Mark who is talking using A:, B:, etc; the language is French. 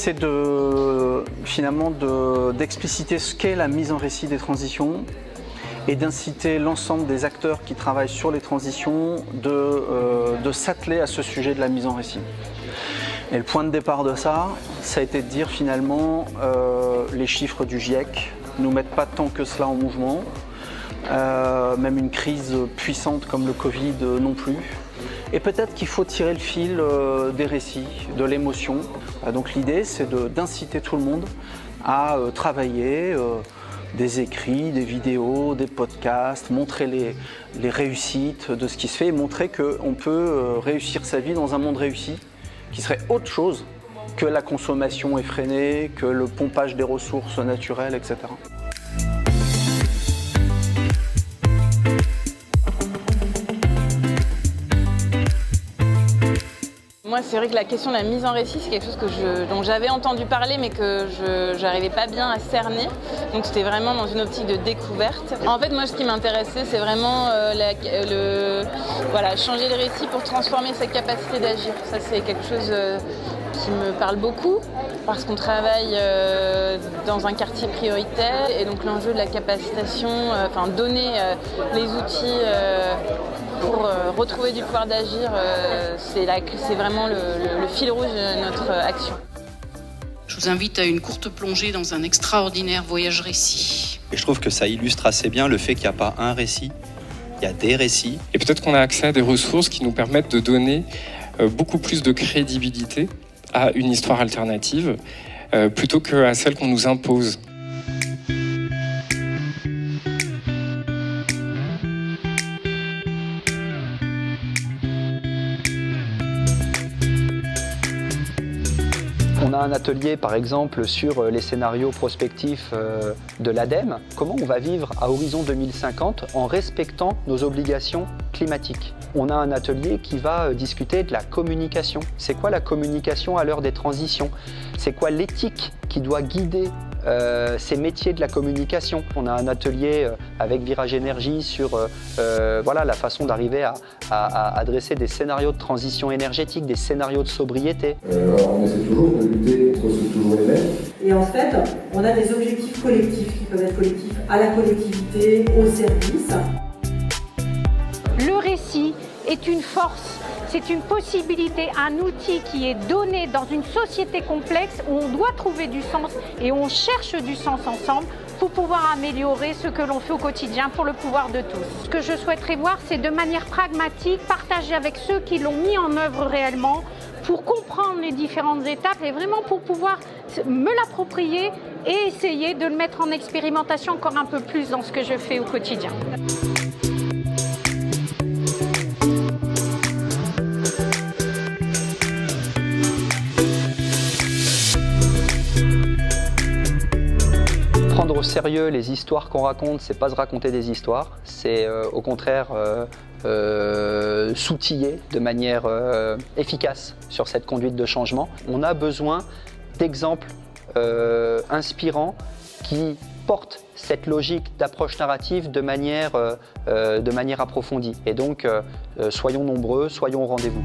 A: c'est finalement d'expliciter ce qu'est la mise en récit des transitions et d'inciter l'ensemble des acteurs qui travaillent sur les transitions de s'atteler à ce sujet de la mise en récit. Et le point de départ de ça a été de dire finalement les chiffres du GIEC ne nous mettent pas tant que cela en mouvement, même une crise puissante comme le Covid non plus. Et peut-être qu'il faut tirer le fil des récits, de l'émotion. Donc l'idée, c'est d'inciter tout le monde à travailler des écrits, des vidéos, des podcasts, montrer les réussites de ce qui se fait et montrer qu'on peut réussir sa vie dans un monde réussi qui serait autre chose que la consommation effrénée, que le pompage des ressources naturelles, etc.
B: Moi, c'est vrai que la question de la mise en récit, c'est quelque chose dont j'avais entendu parler, mais que je n'arrivais pas bien à cerner. Donc, c'était vraiment dans une optique de découverte. En fait, moi, ce qui m'intéressait, c'est vraiment changer le récit pour transformer sa capacité d'agir. Ça, c'est quelque chose qui me parle beaucoup, parce qu'on travaille dans un quartier prioritaire. Et donc, l'enjeu de la capacitation, donner les outils pour retrouver du pouvoir d'agir, c'est vraiment le fil rouge de notre action.
C: Je vous invite à une courte plongée dans un extraordinaire voyage récit.
D: Et je trouve que ça illustre assez bien le fait qu'il n'y a pas un récit, il y a des récits.
E: Et peut-être qu'on a accès à des ressources qui nous permettent de donner beaucoup plus de crédibilité à une histoire alternative plutôt qu'à celle qu'on nous impose.
F: On a un atelier par exemple sur les scénarios prospectifs de l'ADEME. Comment on va vivre à horizon 2050 en respectant nos obligations climatiques? On a un atelier qui va discuter de la communication. C'est quoi la communication à l'heure des transitions? C'est quoi l'éthique qui doit guider ces métiers de la communication? On a un atelier avec Virage Énergie sur la façon d'arriver à adresser des scénarios de transition énergétique, des scénarios de sobriété.
G: On essaie toujours de lutter contre ce toujours les mêmes.
H: Et en fait, on a des objectifs collectifs qui peuvent être collectifs à la collectivité, au service.
I: Le récit est une force. C'est une possibilité, un outil qui est donné dans une société complexe où on doit trouver du sens et on cherche du sens ensemble pour pouvoir améliorer ce que l'on fait au quotidien pour le pouvoir de tous. Ce que je souhaiterais voir, c'est de manière pragmatique, partager avec ceux qui l'ont mis en œuvre réellement pour comprendre les différentes étapes et vraiment pour pouvoir me l'approprier et essayer de le mettre en expérimentation encore un peu plus dans ce que je fais au quotidien.
F: Prendre au sérieux les histoires qu'on raconte, c'est pas se raconter des histoires, c'est au contraire s'outiller de manière efficace sur cette conduite de changement. On a besoin d'exemples inspirants qui portent cette logique d'approche narrative de manière approfondie. Et donc, soyons nombreux, soyons au rendez-vous.